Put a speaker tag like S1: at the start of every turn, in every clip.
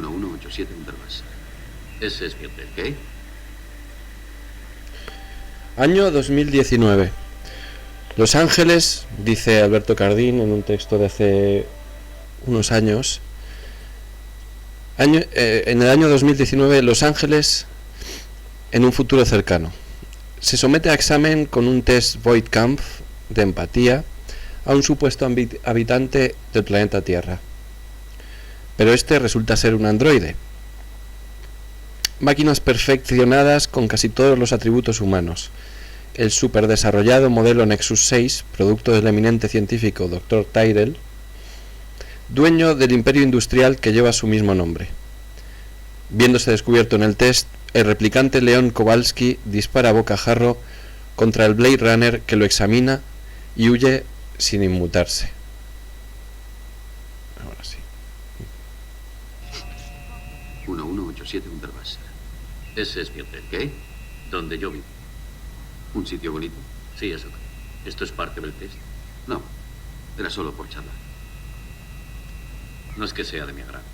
S1: 1187 Underpass.
S2: Ese es mi hotel.
S1: ¿Qué?
S3: Año 2019. Los Ángeles, dice Alberto Cardín en un texto de hace unos años. En el año 2019, Los Ángeles, en un futuro cercano, se somete a examen con un test Voigtkampf de empatía a un supuesto habitante del planeta Tierra. Pero este resulta ser un androide. Máquinas perfeccionadas con casi todos los atributos humanos. El superdesarrollado modelo Nexus 6, producto del eminente científico Dr. Tyrell, dueño del imperio industrial que lleva su mismo nombre. Viéndose descubierto en el test, el replicante León Kowalski dispara a bocajarro contra el Blade Runner, que lo examina y huye sin inmutarse. Ahora sí.
S1: 1187 Underpass.
S2: Ese es mi hotel.
S1: ¿Qué?
S2: Donde yo vivo.
S1: ¿Un sitio bonito?
S2: Sí, eso. ¿Esto es parte del test?
S1: No, era solo por charlar.
S2: No es que sea de mi agrado.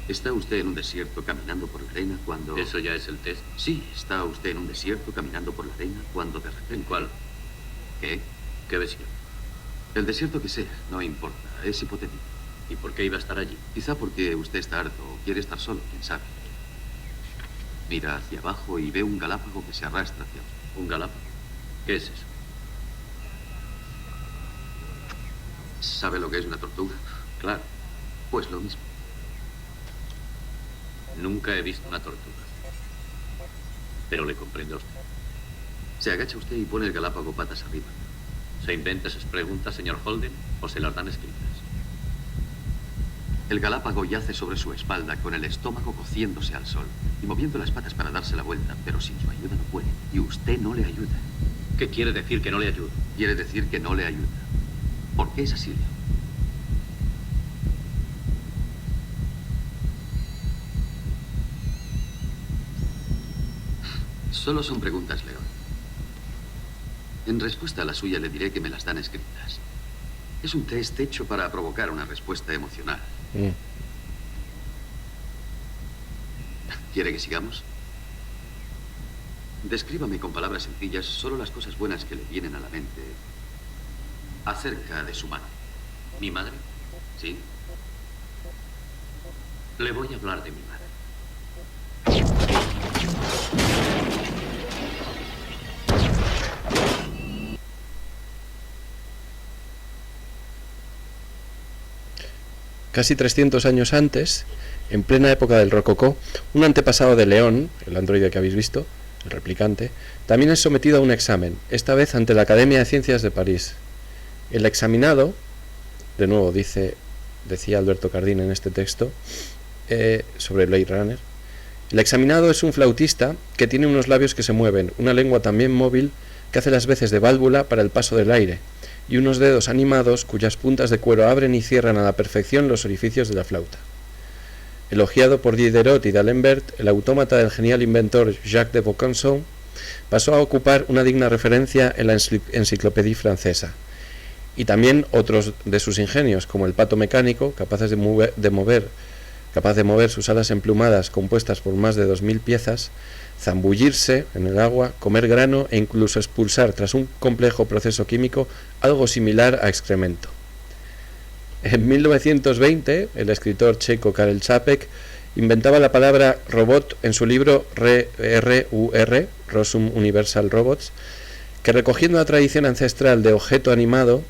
S1: ¿Está usted en un desierto caminando por la arena cuando...?
S2: ¿Eso ya es el test?
S1: Sí, está usted en un desierto caminando por la arena cuando de repente...
S2: ¿En cuál?
S1: ¿Qué?
S2: ¿Qué desierto?
S1: El desierto que sea, no importa, es hipotético.
S2: ¿Y por qué iba a estar allí?
S1: Quizá porque usted está harto o quiere estar solo, quién sabe. Mira hacia abajo y ve un galápago que se arrastra hacia usted.
S2: ¿Un galápago? ¿Qué es eso?
S1: ¿Sabe lo que es una tortuga?
S2: Claro.
S1: Pues lo mismo.
S2: Nunca he visto una tortuga. Pero le comprendo a usted.
S1: Se agacha usted y pone el galápago patas arriba.
S2: ¿Se inventa esas preguntas, señor Holden, o se las dan escritas?
S1: El galápago yace sobre su espalda con el estómago cociéndose al sol y moviendo las patas para darse la vuelta, pero sin su ayuda no puede. Y usted no le ayuda.
S2: ¿Qué quiere decir que no le ayudo?
S1: Quiere decir que no le ayuda. ¿Por qué es así, León? Solo son preguntas, León. En respuesta a la suya le diré que me las dan escritas. Es un test hecho para provocar una respuesta emocional. ¿Quiere que sigamos? Descríbame con palabras sencillas solo las cosas buenas que le vienen a la mente acerca de su madre.
S2: ¿Mi madre?
S1: ¿Sí?
S2: Le voy a hablar de mi madre.
S3: Casi 300 años antes, en plena época del Rococó, un antepasado de León, el androide que habéis visto, el replicante, también es sometido a un examen, esta vez ante la Academia de Ciencias de París. El examinado, de nuevo decía Alberto Cardín en este texto, sobre Blade Runner, el examinado es un flautista que tiene unos labios que se mueven, una lengua también móvil que hace las veces de válvula para el paso del aire, y unos dedos animados cuyas puntas de cuero abren y cierran a la perfección los orificios de la flauta. Elogiado por Diderot y d'Alembert, el autómata del genial inventor Jacques de Vaucanson pasó a ocupar una digna referencia en la enciclopedia francesa, y también otros de sus ingenios, como el pato mecánico, capaz de mover sus alas emplumadas compuestas por más de 2000 piezas, zambullirse en el agua, comer grano e incluso expulsar, tras un complejo proceso químico, algo similar a excremento. En 1920, el escritor checo Karel Čapek inventaba la palabra robot en su libro RUR, Rosum Universal Robots, que, recogiendo la tradición ancestral de objeto animado,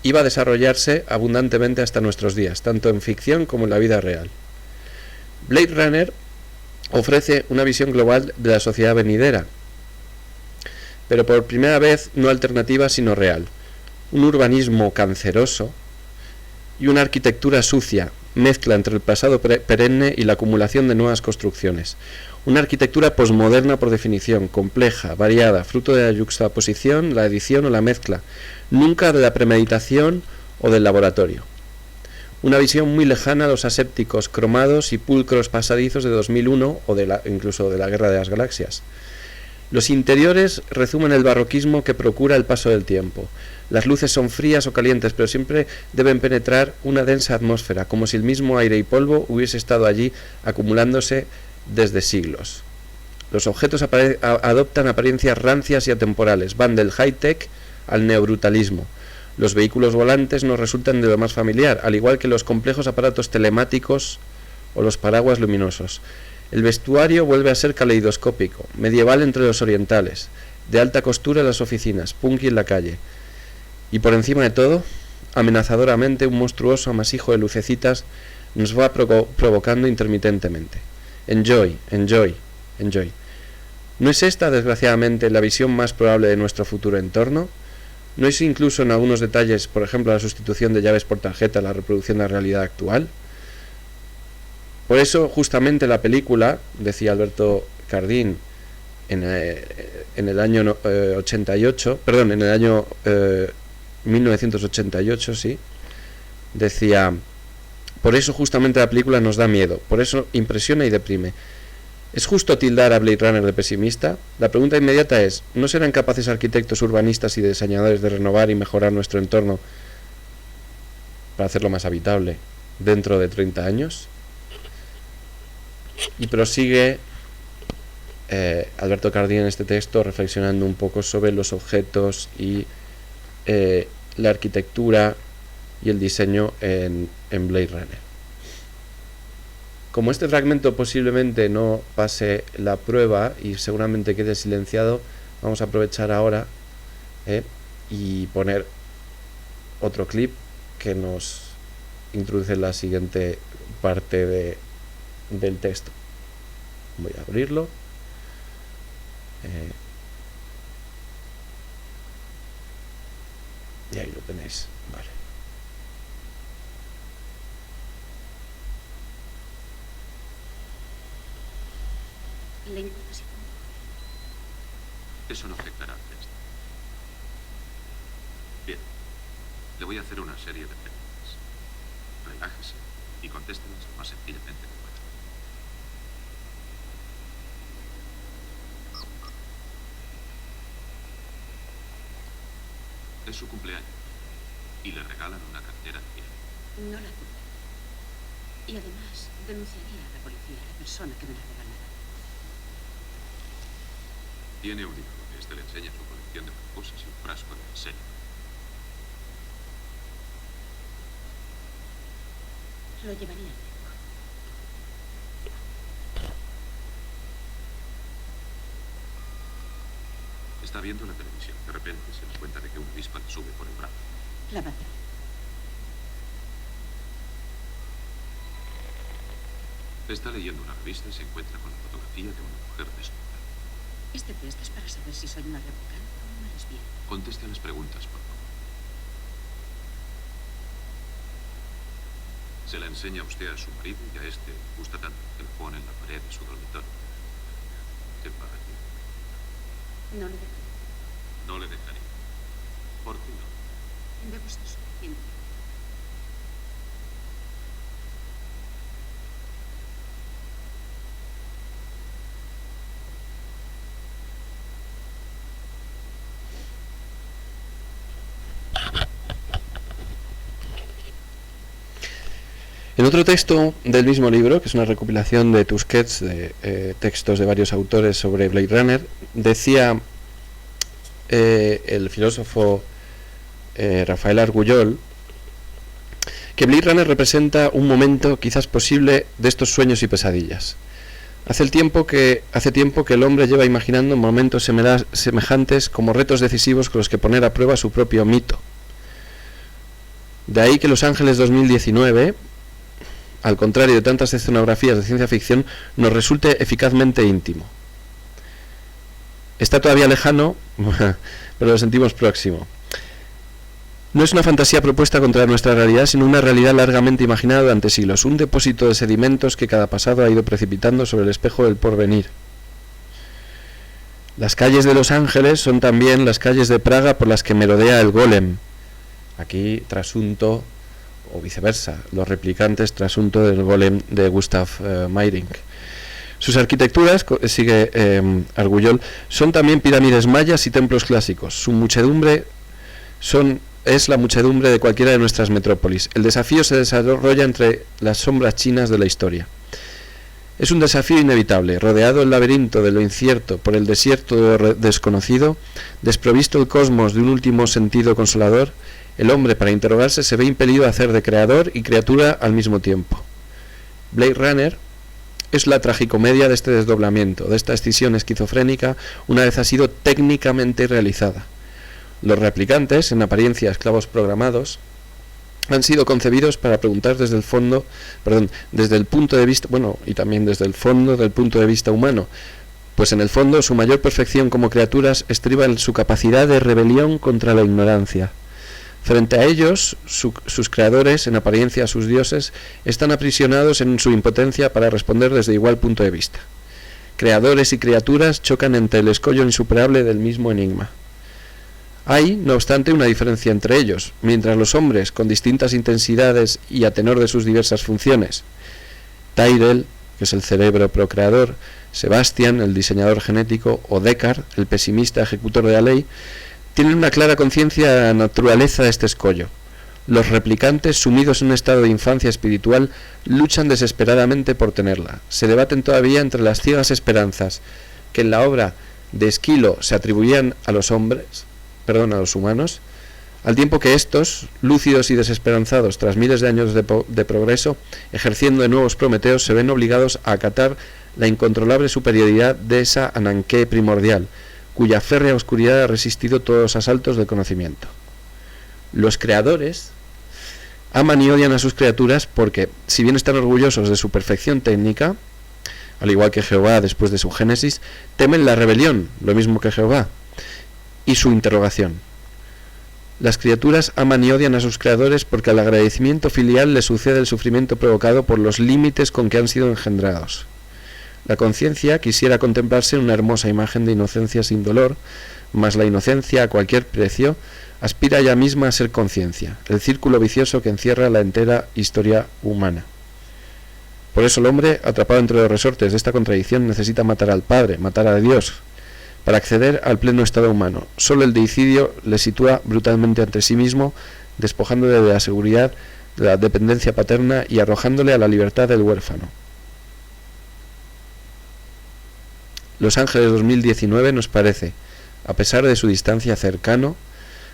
S3: iba a desarrollarse abundantemente hasta nuestros días, tanto en ficción como en la vida real. Blade Runner ofrece una visión global de la sociedad venidera, pero por primera vez no alternativa sino real. Un urbanismo canceroso y una arquitectura sucia, mezcla entre el pasado perenne y la acumulación de nuevas construcciones. Una arquitectura posmoderna por definición, compleja, variada, fruto de la yuxtaposición, la edición o la mezcla, nunca de la premeditación o del laboratorio. Una visión muy lejana a los asépticos, cromados y pulcros pasadizos de 2001 o incluso de la Guerra de las Galaxias. Los interiores resumen el barroquismo que procura el paso del tiempo. Las luces son frías o calientes, pero siempre deben penetrar una densa atmósfera, como si el mismo aire y polvo hubiese estado allí acumulándose desde siglos. Los objetos adoptan apariencias rancias y atemporales, van del high-tech al neobrutalismo. Los vehículos volantes nos resultan de lo más familiar, al igual que los complejos aparatos telemáticos o los paraguas luminosos. El vestuario vuelve a ser caleidoscópico, medieval entre los orientales, de alta costura en las oficinas, punky en la calle. Y por encima de todo, amenazadoramente, un monstruoso amasijo de lucecitas nos va provocando intermitentemente. Enjoy, enjoy, enjoy. ¿No es esta, desgraciadamente, la visión más probable de nuestro futuro entorno? ¿No es incluso en algunos detalles, por ejemplo, la sustitución de llaves por tarjeta, la reproducción de la realidad actual? Por eso, justamente la película, decía Alberto Cardín, en el año 1988, sí, decía, por eso justamente la película nos da miedo, por eso impresiona y deprime. ¿Es justo tildar a Blade Runner de pesimista? La pregunta inmediata es, ¿no serán capaces arquitectos urbanistas y diseñadores de renovar y mejorar nuestro entorno para hacerlo más habitable dentro de 30 años? Y prosigue Alberto Cardín en este texto reflexionando un poco sobre los objetos y la arquitectura y el diseño en Blade Runner. Como este fragmento posiblemente no pase la prueba y seguramente quede silenciado, vamos a aprovechar ahora y poner otro clip que nos introduce en la siguiente parte del texto. Voy a abrirlo. Y ahí lo tenéis. Vale.
S4: La incubación.
S1: Eso no afectará al test. Bien. Le voy a hacer una serie de preguntas. Relájese y contéstelas lo más sencillamente que pueda. Es su cumpleaños y le regalan una cartera de piel.
S4: No la culpa. Y además denunciaría a la policía a la persona que me la regalara.
S1: Tiene un hijo. Este le enseña su colección de mariposas y un frasco de enseño.
S4: Lo llevaría al médico.
S1: Está viendo la televisión. De repente se da cuenta de que una avispa le sube por el brazo.
S4: La maté.
S1: Está leyendo una revista y se encuentra con la fotografía de una mujer desnuda.
S4: Este test es para saber si soy una replicante o una lesbiana.
S1: Conteste a las preguntas, por favor. Se la enseña usted a su marido y a este le gusta tanto que lo pone en la pared de su dormitorio. ¿Qué pasa?
S4: No le dejaría.
S1: No le dejaría. ¿Por qué no?
S4: Debo ser suficiente.
S3: En otro texto del mismo libro, que es una recopilación de Tusquets, de textos de varios autores sobre Blade Runner, decía el filósofo Rafael Argullol que Blade Runner representa un momento quizás posible de estos sueños y pesadillas. Hace tiempo que el hombre lleva imaginando momentos semejantes como retos decisivos con los que poner a prueba su propio mito. De ahí que Los Ángeles 2019, al contrario de tantas escenografías de ciencia ficción, nos resulte eficazmente íntimo. Está todavía lejano, pero lo sentimos próximo. No es una fantasía propuesta contra nuestra realidad, sino una realidad largamente imaginada durante siglos, un depósito de sedimentos que cada pasado ha ido precipitando sobre el espejo del porvenir. Las calles de Los Ángeles son también las calles de Praga por las que merodea el golem. Aquí, trasunto, o viceversa, los replicantes, trasunto del golem de Gustav Meyrink. Sus arquitecturas, sigue Argullol, son también pirámides mayas y templos clásicos. Su muchedumbre es la muchedumbre de cualquiera de nuestras metrópolis. El desafío se desarrolla entre las sombras chinas de la historia. Es un desafío inevitable, rodeado el laberinto de lo incierto por el desierto de lo desconocido, desprovisto el cosmos de un último sentido consolador, el hombre, para interrogarse, se ve impelido a hacer de creador y criatura al mismo tiempo. Blade Runner es la tragicomedia de este desdoblamiento, de esta escisión esquizofrénica, una vez ha sido técnicamente realizada. Los replicantes, en apariencia esclavos programados, han sido concebidos para preguntar desde el punto de vista, y también desde el fondo del punto de vista humano, pues en el fondo su mayor perfección como criaturas estriba en su capacidad de rebelión contra la ignorancia. Frente a ellos, sus creadores, en apariencia sus dioses, están aprisionados en su impotencia para responder desde igual punto de vista. Creadores y criaturas chocan entre el escollo insuperable del mismo enigma. Hay, no obstante, una diferencia entre ellos. Mientras los hombres, con distintas intensidades y a tenor de sus diversas funciones, Tyrell, que es el cerebro procreador, Sebastian, el diseñador genético, o Deckard, el pesimista ejecutor de la ley, tienen una clara conciencia de la naturaleza de este escollo. Los replicantes, sumidos en un estado de infancia espiritual, luchan desesperadamente por tenerla. Se debaten todavía entre las ciegas esperanzas que en la obra de Esquilo se atribuían a los humanos, al tiempo que estos, lúcidos y desesperanzados tras miles de años de progreso, ejerciendo de nuevos Prometeos, se ven obligados a acatar la incontrolable superioridad de esa Ananké primordial, cuya férrea oscuridad ha resistido todos los asaltos del conocimiento. Los creadores aman y odian a sus criaturas porque, si bien están orgullosos de su perfección técnica, al igual que Jehová después de su génesis, temen la rebelión, lo mismo que Jehová, y su interrogación. Las criaturas aman y odian a sus creadores porque al agradecimiento filial le sucede el sufrimiento provocado por los límites con que han sido engendrados. La conciencia quisiera contemplarse en una hermosa imagen de inocencia sin dolor, mas la inocencia a cualquier precio aspira ella misma a ser conciencia, el círculo vicioso que encierra la entera historia humana. Por eso el hombre, atrapado entre los resortes de esta contradicción, necesita matar al Padre, matar a Dios, para acceder al pleno estado humano. Solo el deicidio le sitúa brutalmente ante sí mismo, despojándole de la seguridad de la dependencia paterna y arrojándole a la libertad del huérfano. Los Ángeles 2019 nos parece, a pesar de su distancia, cercano,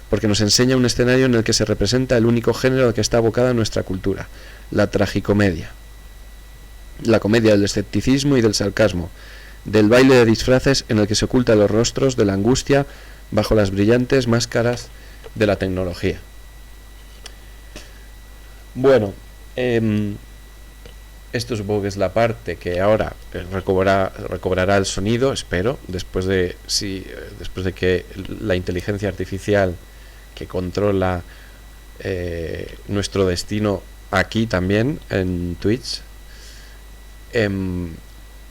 S3: porque nos enseña un escenario en el que se representa el único género al que está abocada nuestra cultura, la tragicomedia. La comedia del escepticismo y del sarcasmo, del baile de disfraces en el que se ocultan los rostros de la angustia bajo las brillantes máscaras de la tecnología. Bueno, esto supongo que es la parte que ahora recobrará el sonido, espero, después de que la inteligencia artificial que controla nuestro destino aquí también en Twitch,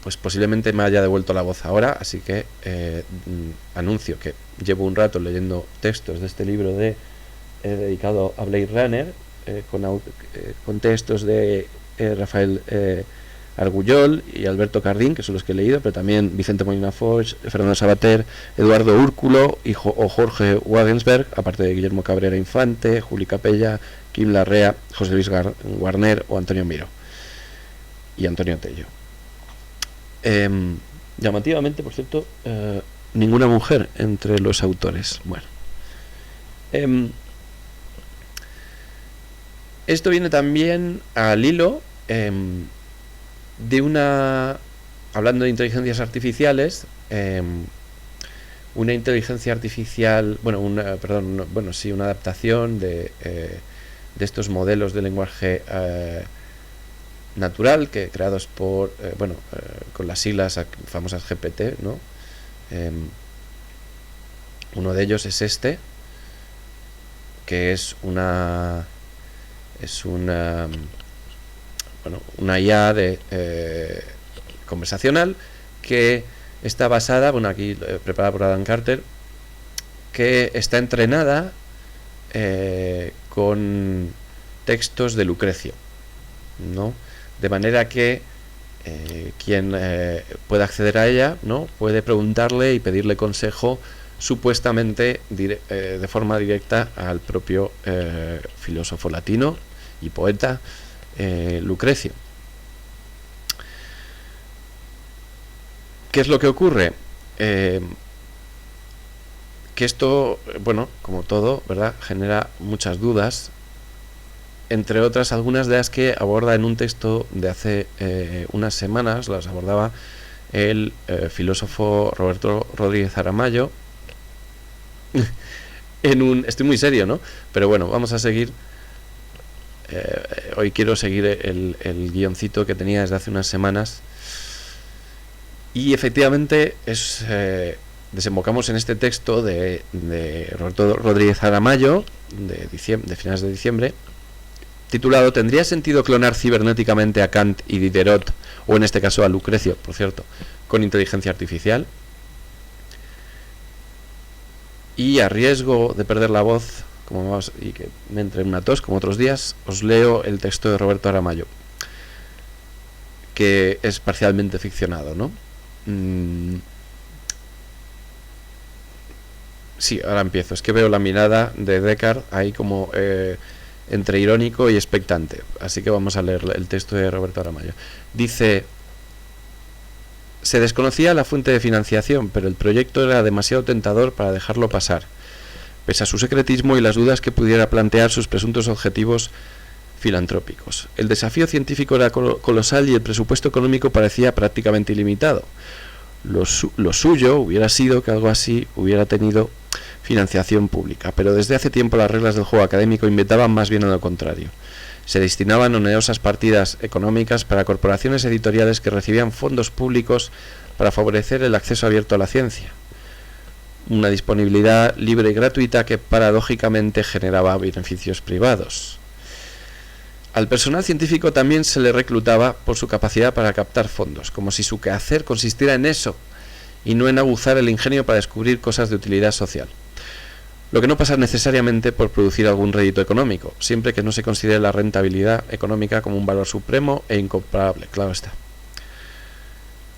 S3: pues posiblemente me haya devuelto la voz ahora, así que anuncio que llevo un rato leyendo textos de este libro dedicado a Blade Runner, con textos de Rafael Argullol y Alberto Cardín, que son los que he leído, pero también Vicente Molina Foix, Fernando Sabater, Eduardo Úrculo o Jorge Wagensberg, aparte de Guillermo Cabrera Infante, Juli Capella, Kim Larrea, José Luis Guarner o Antonio Miro y Antonio Tello. Llamativamente, por cierto, ninguna mujer entre los autores. Bueno, esto viene también al hilo de una, hablando de inteligencias artificiales, una inteligencia artificial, una adaptación de estos modelos de lenguaje natural que creados por con las siglas famosas GPT, ¿no? Uno de ellos es este, que es una IA conversacional que está basada, aquí preparada por Adam Carter, que está entrenada con textos de Lucrecio, ¿no? De manera que quien puede acceder a ella, ¿no?, puede preguntarle y pedirle consejo supuestamente de forma directa al propio filósofo latino y poeta Lucrecio. ¿Qué es lo que ocurre? Que esto, bueno, como todo, ¿verdad?, genera muchas dudas, entre otras algunas de las que aborda en un texto de hace unas semanas. Las abordaba el filósofo Roberto Rodríguez Aramayo estoy muy serio, ¿no? Pero bueno, vamos a seguir. Hoy quiero seguir el guioncito que tenía desde hace unas semanas. Y efectivamente desembocamos en este texto de Roberto Rodríguez Aramayo de finales de diciembre, titulado ¿Tendría sentido clonar cibernéticamente a Kant y Diderot, o en este caso a Lucrecio, por cierto, con inteligencia artificial? Y a riesgo de perder la voz y que me entre en una tos como otros días, os leo el texto de Roberto Aramayo, que es parcialmente ficcionado, ¿no? Sí, ahora empiezo. Es que veo la mirada de Descartes ahí como entre irónico y expectante. Así que vamos a leer el texto de Roberto Aramayo. Dice: se desconocía la fuente de financiación, pero el proyecto era demasiado tentador para dejarlo pasar, pese a su secretismo y las dudas que pudiera plantear sus presuntos objetivos filantrópicos. El desafío científico era colosal y el presupuesto económico parecía prácticamente ilimitado. Lo suyo hubiera sido que algo así hubiera tenido financiación pública, pero desde hace tiempo las reglas del juego académico invitaban más bien a lo contrario. Se destinaban onerosas partidas económicas para corporaciones editoriales que recibían fondos públicos para favorecer el acceso abierto a la ciencia, una disponibilidad libre y gratuita que paradójicamente generaba beneficios privados. Al personal científico también se le reclutaba por su capacidad para captar fondos, como si su quehacer consistiera en eso y no en aguzar el ingenio para descubrir cosas de utilidad social. Lo que no pasa necesariamente por producir algún rédito económico, siempre que no se considere la rentabilidad económica como un valor supremo e incomparable, claro está.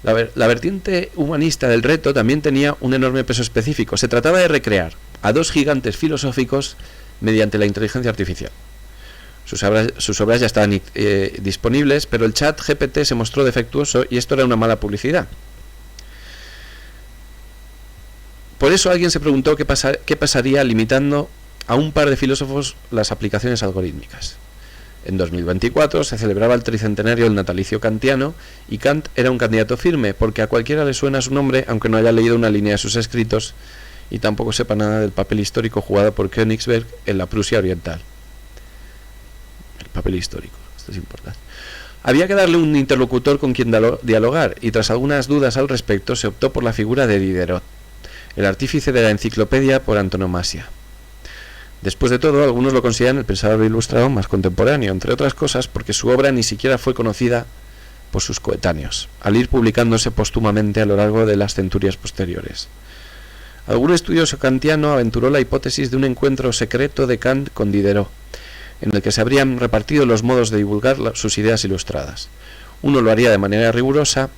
S3: La vertiente humanista del reto también tenía un enorme peso específico. Se trataba de recrear a dos gigantes filosóficos mediante la inteligencia artificial. Sus obras ya estaban disponibles, pero el chat GPT se mostró defectuoso y esto era una mala publicidad. Por eso alguien se preguntó qué pasaría limitando a un par de filósofos las aplicaciones algorítmicas. En 2024 se celebraba el tricentenario del natalicio kantiano y Kant era un candidato firme, porque a cualquiera le suena su nombre aunque no haya leído una línea de sus escritos y tampoco sepa nada del papel histórico jugado por Königsberg en la Prusia Oriental. El papel histórico, esto es importante. Había que darle un interlocutor con quien dialogar, y tras algunas dudas al respecto se optó por la figura de Diderot, el artífice de la enciclopedia por antonomasia. Después de todo, algunos lo consideran el pensador ilustrado más contemporáneo, entre otras cosas porque su obra ni siquiera fue conocida por sus coetáneos, al ir publicándose póstumamente a lo largo de las centurias posteriores. Algún estudioso kantiano aventuró la hipótesis de un encuentro secreto de Kant con Diderot, en el que se habrían repartido los modos de divulgar sus ideas ilustradas. Uno lo haría de manera rigurosa,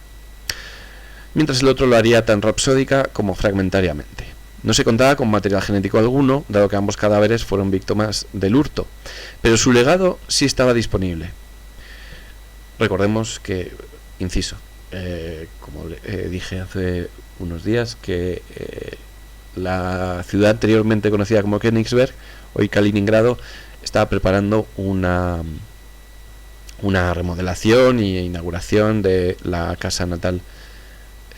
S3: mientras el otro lo haría tan rapsódica como fragmentariamente. No se contaba con material genético alguno, dado que ambos cadáveres fueron víctimas del hurto, pero su legado sí estaba disponible. Recordemos que, inciso, como dije hace unos días, que la ciudad anteriormente conocida como Königsberg, hoy Kaliningrado, estaba preparando una remodelación e inauguración de la casa natal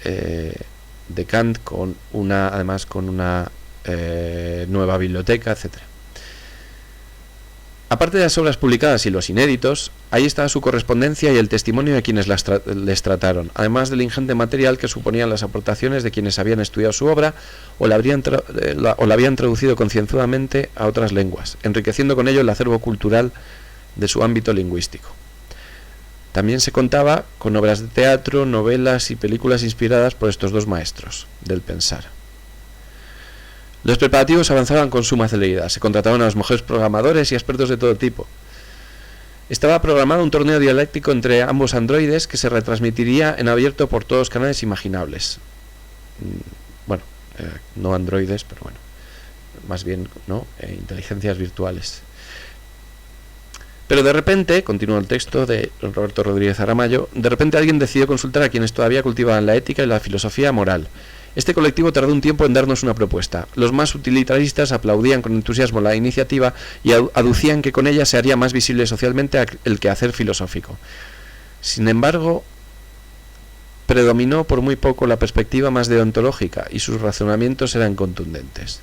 S3: de Kant, además con una nueva biblioteca, etcétera. Aparte de las obras publicadas y los inéditos, ahí estaba su correspondencia y el testimonio de quienes les trataron, además del ingente material que suponían las aportaciones de quienes habían estudiado su obra o la habían traducido concienzudamente a otras lenguas, enriqueciendo con ello el acervo cultural de su ámbito lingüístico. También se contaba con obras de teatro, novelas y películas inspiradas por estos dos maestros del pensar. Los preparativos avanzaban con suma celeridad. Se contrataban a los mejores programadores y expertos de todo tipo. Estaba programado un torneo dialéctico entre ambos androides que se retransmitiría en abierto por todos los canales imaginables. Bueno, no androides, pero bueno, más bien, ¿no? Inteligencias virtuales. Pero de repente, continúa el texto de Roberto Rodríguez Aramayo, de repente alguien decidió consultar a quienes todavía cultivaban la ética y la filosofía moral. Este colectivo tardó un tiempo en darnos una propuesta. Los más utilitaristas aplaudían con entusiasmo la iniciativa y aducían que con ella se haría más visible socialmente el quehacer filosófico. Sin embargo, predominó por muy poco la perspectiva más deontológica y sus razonamientos eran contundentes.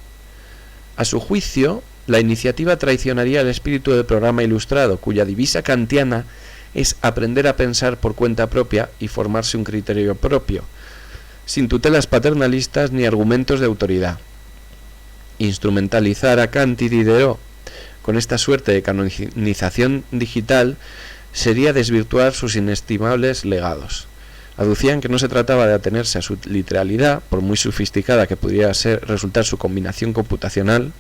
S3: A su juicio, la iniciativa traicionaría el espíritu del programa ilustrado, cuya divisa kantiana es aprender a pensar por cuenta propia y formarse un criterio propio, sin tutelas paternalistas ni argumentos de autoridad. Instrumentalizar a Kant y Diderot con esta suerte de canonización digital sería desvirtuar sus inestimables legados. Aducían que no se trataba de atenerse a su literalidad, por muy sofisticada que pudiera resultar su combinación computacional,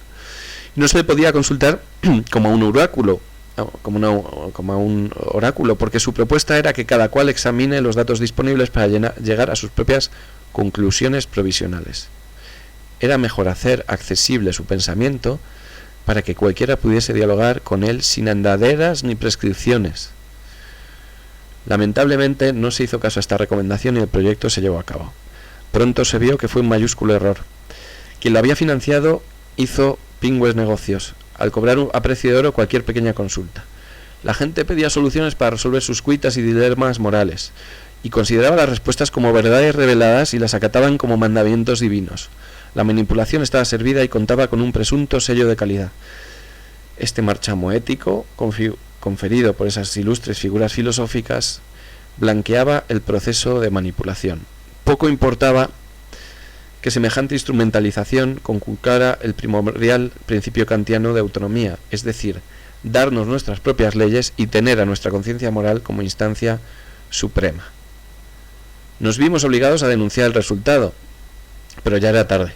S3: y no se le podía consultar como a un oráculo, porque su propuesta era que cada cual examine los datos disponibles para llegar a sus propias conclusiones provisionales. Era mejor hacer accesible su pensamiento para que cualquiera pudiese dialogar con él sin andaderas ni prescripciones. Lamentablemente no se hizo caso a esta recomendación y el proyecto se llevó a cabo. Pronto se vio que fue un mayúsculo error. Quien lo había financiado hizo pingües negocios, al cobrar a precio de oro cualquier pequeña consulta. La gente pedía soluciones para resolver sus cuitas y dilemas morales, y consideraba las respuestas como verdades reveladas y las acataban como mandamientos divinos. La manipulación estaba servida y contaba con un presunto sello de calidad. Este marchamo ético, conferido por esas ilustres figuras filosóficas, blanqueaba el proceso de manipulación. Poco importaba que semejante instrumentalización conculcara el primordial principio kantiano de autonomía, es decir, darnos nuestras propias leyes y tener a nuestra conciencia moral como instancia suprema. Nos vimos obligados a denunciar el resultado, pero ya era tarde.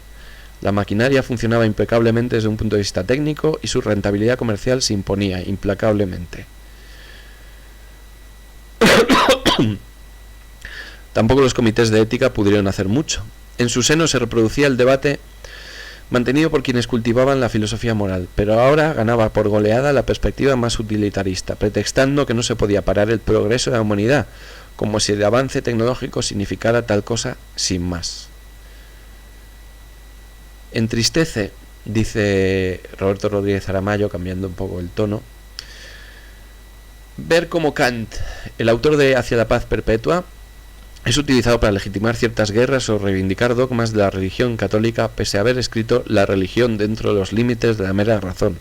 S3: La maquinaria funcionaba impecablemente desde un punto de vista técnico y su rentabilidad comercial se imponía implacablemente. Tampoco los comités de ética pudieron hacer mucho. En su seno se reproducía el debate mantenido por quienes cultivaban la filosofía moral, pero ahora ganaba por goleada la perspectiva más utilitarista, pretextando que no se podía parar el progreso de la humanidad, como si el avance tecnológico significara tal cosa sin más. Entristece, dice Roberto Rodríguez Aramayo, cambiando un poco el tono, ver cómo Kant, el autor de Hacia la paz perpetua, es utilizado para legitimar ciertas guerras o reivindicar dogmas de la religión católica, pese a haber escrito la religión dentro de los límites de la mera razón.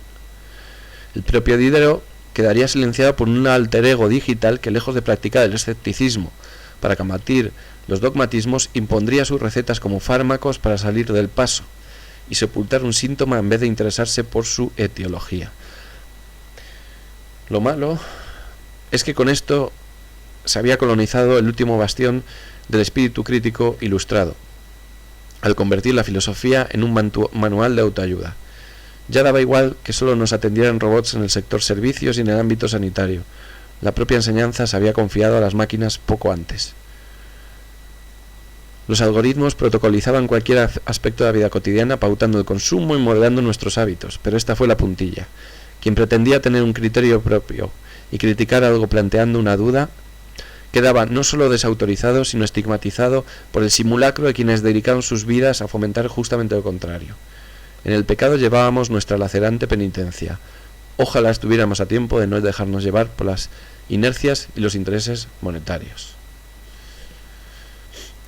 S3: El propio Diderot quedaría silenciado por un alter ego digital que, lejos de practicar el escepticismo para combatir los dogmatismos, impondría sus recetas como fármacos para salir del paso y sepultar un síntoma en vez de interesarse por su etiología. Lo malo es que con esto se había colonizado el último bastión del espíritu crítico ilustrado, al convertir la filosofía en un manual de autoayuda. Ya daba igual que solo nos atendieran robots en el sector servicios y en el ámbito sanitario. La propia enseñanza se había confiado a las máquinas poco antes. Los algoritmos protocolizaban cualquier aspecto de la vida cotidiana, pautando el consumo y modelando nuestros hábitos, pero esta fue la puntilla. Quien pretendía tener un criterio propio y criticar algo planteando una duda, quedaba no solo desautorizado, sino estigmatizado por el simulacro de quienes dedicaron sus vidas a fomentar justamente lo contrario. En el pecado llevábamos nuestra lacerante penitencia. Ojalá estuviéramos a tiempo de no dejarnos llevar por las inercias y los intereses monetarios.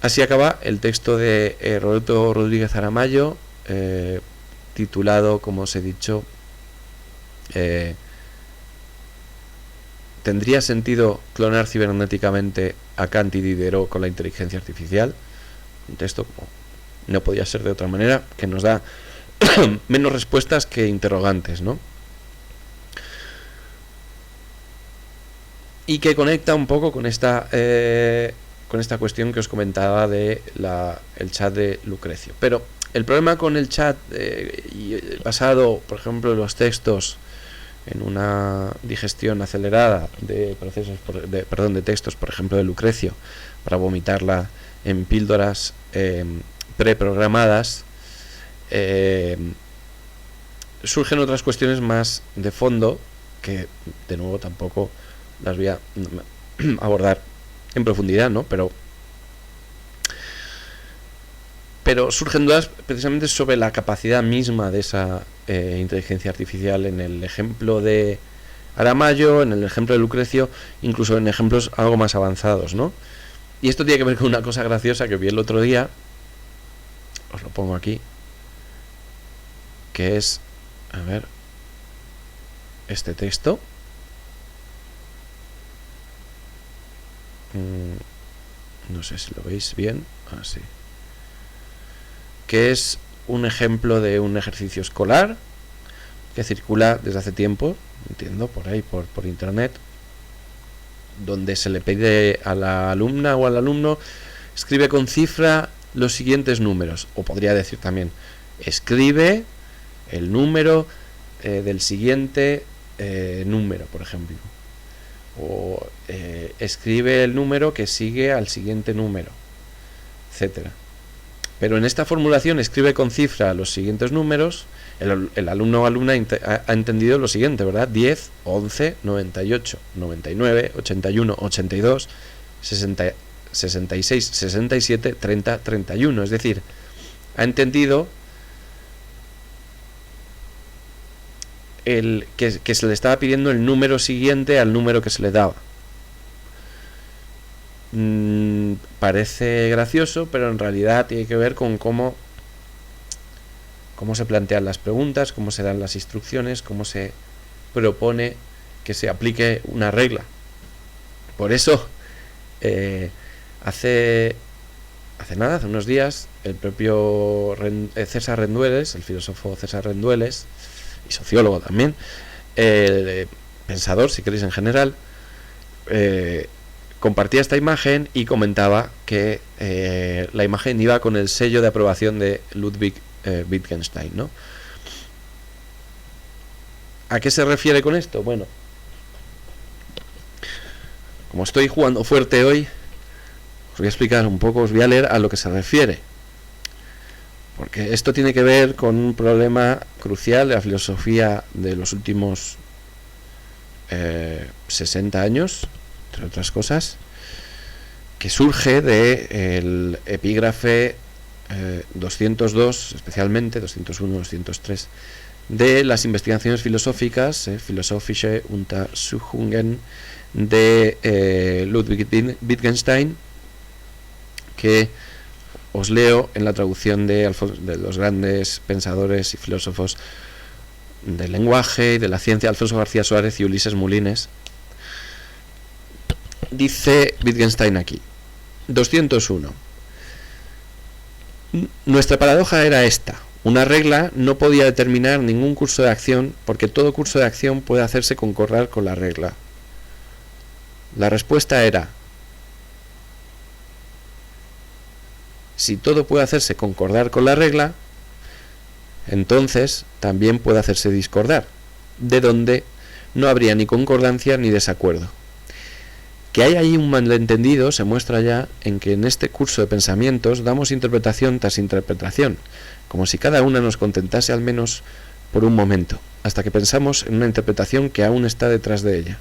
S3: Así acaba el texto de Roberto Rodríguez Aramayo, titulado, como os he dicho, ¿tendría sentido clonar cibernéticamente a Kant y Diderot con la inteligencia artificial? Un texto, como no podía ser de otra manera, que nos da menos respuestas que interrogantes, ¿no? Y que conecta un poco con esta cuestión que os comentaba de el chat de Lucrecio. Pero el problema con el chat y basado, por ejemplo, en los textos en una digestión acelerada de de textos, por ejemplo de Lucrecio, para vomitarla en píldoras preprogramadas, surgen otras cuestiones más de fondo que de nuevo tampoco las voy a abordar en profundidad, ¿no? Pero surgen dudas precisamente sobre la capacidad misma de esa inteligencia artificial en el ejemplo de Aramayo, en el ejemplo de Lucrecio, incluso en ejemplos algo más avanzados, ¿no? Y esto tiene que ver con una cosa graciosa que vi el otro día, os lo pongo aquí, que es, a ver, este texto. No sé si lo veis bien. Sí. Que es un ejemplo de un ejercicio escolar que circula desde hace tiempo, entiendo, por ahí, por internet, donde se le pide a la alumna o al alumno escribe con cifra los siguientes números, o podría decir también escribe el número del siguiente número, por ejemplo, o escribe el número que sigue al siguiente número, etcétera. Pero en esta formulación escribe con cifra los siguientes números, el alumno o alumna ha entendido lo siguiente, ¿verdad? 10, 11, 98, 99, 81, 82, 60, 66, 67, 30, 31. Es decir, ha entendido que se le estaba pidiendo el número siguiente al número que se le daba. Parece gracioso, pero en realidad tiene que ver con cómo se plantean las preguntas, cómo se dan las instrucciones, cómo se propone que se aplique una regla. Por eso hace unos días el propio César Rendueles, el filósofo César Rendueles y sociólogo también, pensador si queréis en general, compartía esta imagen y comentaba que la imagen iba con el sello de aprobación de Ludwig Wittgenstein, ¿no? ¿A qué se refiere con esto? Bueno, como estoy jugando fuerte hoy, os voy a explicar un poco, os voy a leer a lo que se refiere, porque esto tiene que ver con un problema crucial de la filosofía de los últimos 60 años, entre otras cosas, que surge del epígrafe 202, especialmente 201, 203, de las investigaciones filosóficas, Philosophische Untersuchungen de Ludwig Wittgenstein, que os leo en la traducción de los grandes pensadores y filósofos del lenguaje y de la ciencia, Alfonso García Suárez y Ulises Mulines. Dice Wittgenstein aquí, 201. Nuestra paradoja era esta: una regla no podía determinar ningún curso de acción porque todo curso de acción puede hacerse concordar con la regla. La respuesta era: si todo puede hacerse concordar con la regla, entonces también puede hacerse discordar, de donde no habría ni concordancia ni desacuerdo. Que hay ahí un malentendido se muestra ya en que en este curso de pensamientos damos interpretación tras interpretación, como si cada una nos contentase al menos por un momento, hasta que pensamos en una interpretación que aún está detrás de ella.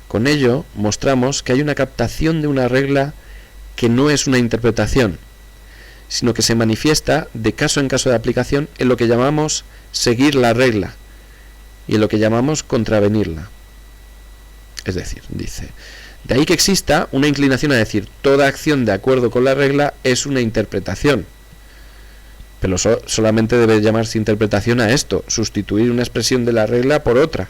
S3: Con ello mostramos que hay una captación de una regla que no es una interpretación, sino que se manifiesta de caso en caso de aplicación en lo que llamamos seguir la regla y en lo que llamamos contravenirla. Es decir, dice, de ahí que exista una inclinación a decir toda acción de acuerdo con la regla es una interpretación, pero solamente debe llamarse interpretación a esto, sustituir una expresión de la regla por otra.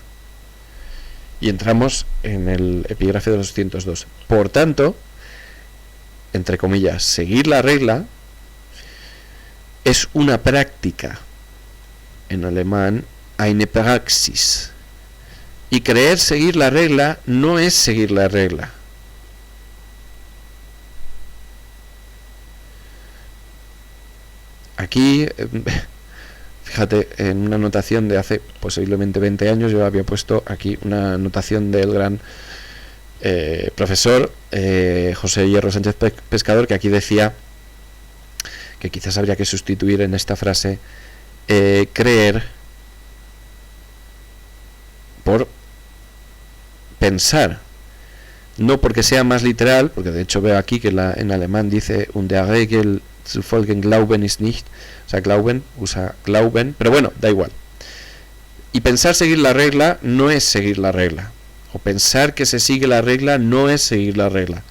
S3: Y entramos en el epígrafe de los 202. Por tanto, entre comillas, seguir la regla es una práctica, en alemán eine Praxis, y creer seguir la regla no es seguir la regla. Aquí, fíjate, en una anotación de hace posiblemente 20 años, yo había puesto aquí una anotación del gran profesor José Hierro Sánchez Pescador, que aquí decía que quizás habría que sustituir en esta frase creer por pensar, no porque sea más literal, porque de hecho veo aquí que en alemán dice und der Regel zu folgen glauben ist nicht, o sea, glauben usa glauben, pero bueno, da igual. Y pensar seguir la regla no es seguir la regla, o pensar que se sigue la regla no es seguir la regla.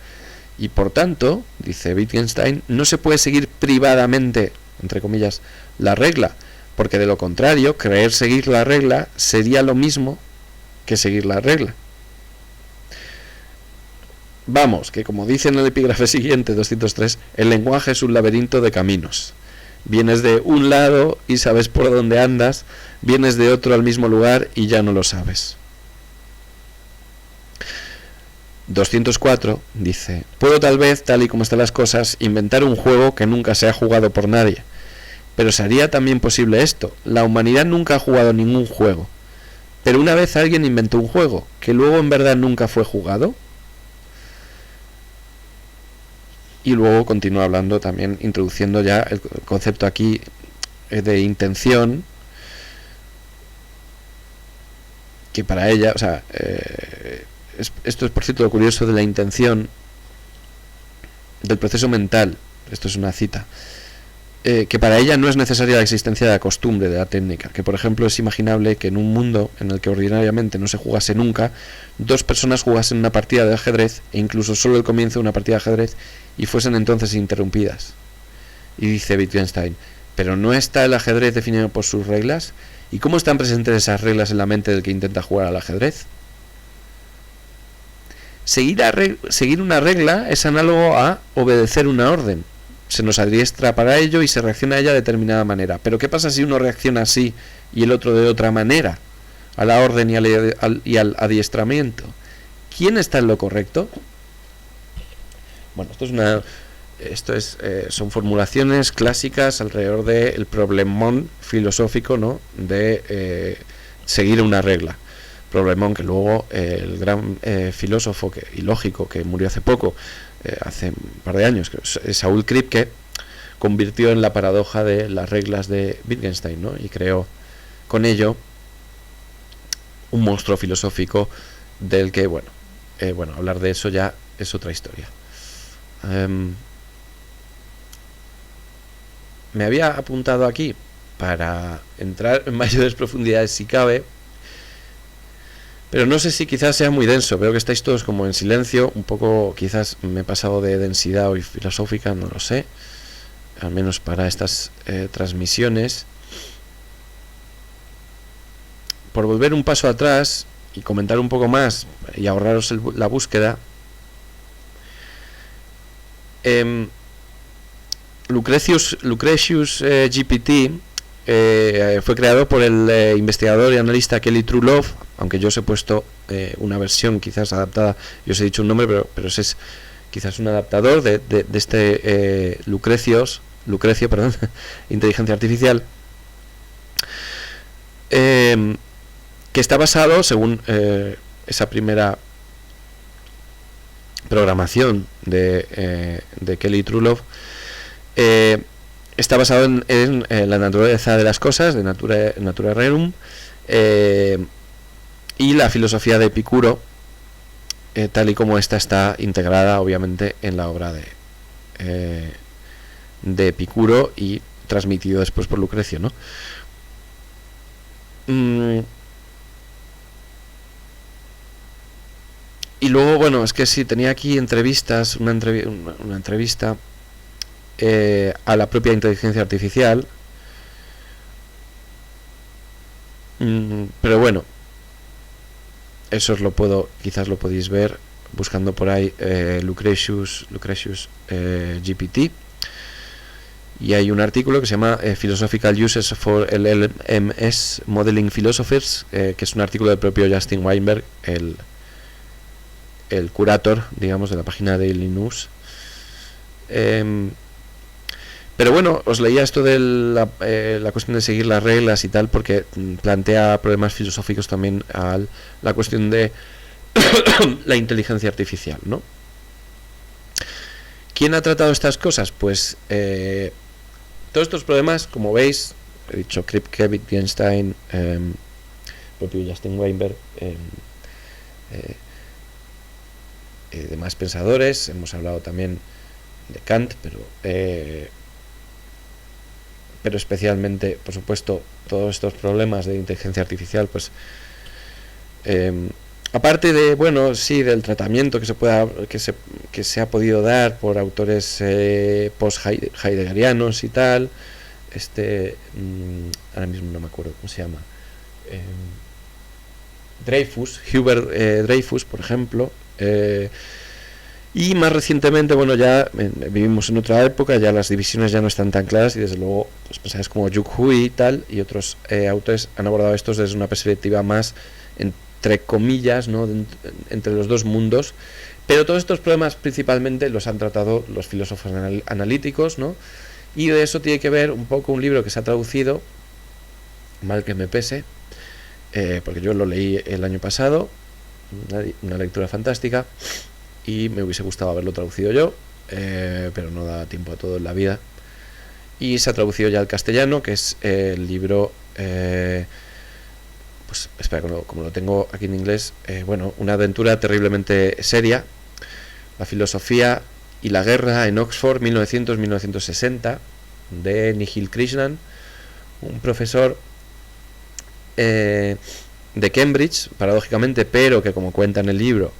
S3: Y por tanto, dice Wittgenstein, no se puede seguir privadamente, entre comillas, la regla, porque de lo contrario, creer seguir la regla sería lo mismo que seguir la regla. Vamos, que como dice en el epígrafe siguiente, 203, el lenguaje es un laberinto de caminos. Vienes de un lado y sabes por dónde andas, vienes de otro al mismo lugar y ya no lo sabes. 204 dice: puedo tal vez, tal y como están las cosas, inventar un juego que nunca se ha jugado por nadie. Pero sería también posible esto. La humanidad nunca ha jugado ningún juego. Pero una vez alguien inventó un juego, que luego en verdad nunca fue jugado. Y luego continúa hablando también, introduciendo ya el concepto aquí de intención, que para ella, o sea, esto es por cierto lo curioso de la intención del proceso mental, esto es una cita, que para ella no es necesaria la existencia de la costumbre, de la técnica, que por ejemplo es imaginable que en un mundo en el que ordinariamente no se jugase nunca, dos personas jugasen una partida de ajedrez, e incluso solo el comienzo de una partida de ajedrez, y fuesen entonces interrumpidas. Y dice Wittgenstein: pero ¿no está el ajedrez definido por sus reglas? ¿Y cómo están presentes esas reglas en la mente del que intenta jugar al ajedrez? Seguir una regla es análogo a obedecer una orden. Se nos adiestra para ello y se reacciona a ella de determinada manera. Pero ¿qué pasa si uno reacciona así y el otro de otra manera a la orden y al adiestramiento? ¿Quién está en lo correcto? Bueno, son formulaciones clásicas alrededor del problemón filosófico, ¿no?, de seguir una regla. Problemón que luego el gran filósofo y lógico que murió hace poco, hace un par de años, Saul Kripke, convirtió en la paradoja de las reglas de Wittgenstein, ¿no?, y creó con ello un monstruo filosófico del que, bueno, hablar de eso ya es otra historia. Me había apuntado aquí para entrar en mayores profundidades si cabe, pero no sé si quizás sea muy denso. Veo que estáis todos como en silencio, un poco quizás me he pasado de densidad hoy filosófica, no lo sé, al menos para estas transmisiones. Por volver un paso atrás y comentar un poco más y ahorraros la búsqueda, Lucretius GPT fue creado por el investigador y analista Kelly Truelove, aunque yo os he puesto una versión quizás adaptada, yo os he dicho un nombre, pero ese es quizás un adaptador de este Lucrecio, inteligencia artificial, que está basado, según esa primera programación de Kelly Truelove, está basado en la naturaleza de las cosas, de Natura Rerum, y la filosofía de Epicuro, tal y como esta está integrada obviamente en la obra de Epicuro y transmitido después por Lucrecio, ¿no? Y luego, bueno, es que sí, tenía aquí entrevistas, una entrevista a la propia inteligencia artificial, pero bueno, eso quizás lo podéis ver buscando por ahí Lucretius GPT, y hay un artículo que se llama Philosophical Uses for LLMs Modeling Philosophers, que es un artículo del propio Justin Weinberg, el curator, digamos, de la página de Daily News. Pero Pero bueno, os leía esto de la cuestión de seguir las reglas y tal, porque plantea problemas filosóficos también a la cuestión de la inteligencia artificial, ¿no? ¿Quién ha tratado estas cosas? Pues todos estos problemas, como veis, he dicho Kripke, Wittgenstein, propio Justin Weinberg, demás pensadores, hemos hablado también de Kant, pero especialmente, por supuesto, todos estos problemas de inteligencia artificial, pues aparte de, bueno, sí, del tratamiento que se ha podido dar por autores post-heideggerianos y tal, ahora mismo no me acuerdo cómo se llama, Hubert Dreyfus, por ejemplo, y más recientemente, bueno, ya vivimos en otra época, ya las divisiones ya no están tan claras, y desde luego pues pensáis como Juk Hui y tal, y otros autores han abordado estos desde una perspectiva más, entre comillas, ¿no?, entre los dos mundos. Pero todos estos problemas principalmente los han tratado los filósofos analíticos, ¿no? Y de eso tiene que ver un poco un libro que se ha traducido, mal que me pese, porque yo lo leí el año pasado, una lectura fantástica, y me hubiese gustado haberlo traducido yo, pero no da tiempo a todo en la vida. Y se ha traducido ya al castellano, que es el libro, pues espera, como lo tengo aquí en inglés, bueno, una aventura terriblemente seria, la filosofía y la guerra en Oxford, 1900-1960, de Nihil Krishnan, un profesor de Cambridge, paradójicamente, pero que, como cuenta en el libro,